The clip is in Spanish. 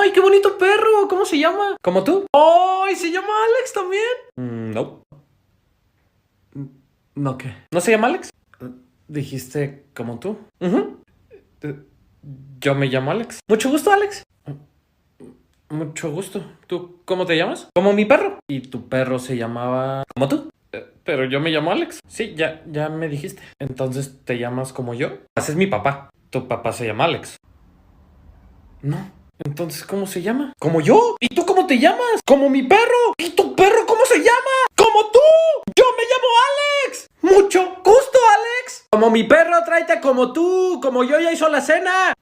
¡Ay, qué bonito perro! ¿Cómo se llama? ¿Como tú? ¡Ay, se llama Alex también! No. ¿No qué? ¿No se llama Alex? ¿Dijiste como tú? Yo me llamo Alex. Mucho gusto, Alex. Mucho gusto. ¿Tú cómo te llamas? Como mi perro. ¿Y tu perro se llamaba como tú? Pero yo me llamo Alex. Sí, ya me dijiste. Entonces, ¿te llamas como yo? Ese es mi papá. Tu papá se llama Alex. No. Entonces, ¿cómo se llama? ¿Como yo? ¿Y tú cómo te llamas? ¡Como mi perro! ¿Y tu perro cómo se llama? ¡Como tú! ¡Yo me llamo Alex! ¡Mucho gusto, Alex! Como mi perro, tráete como tú. Como yo ya hizo la cena.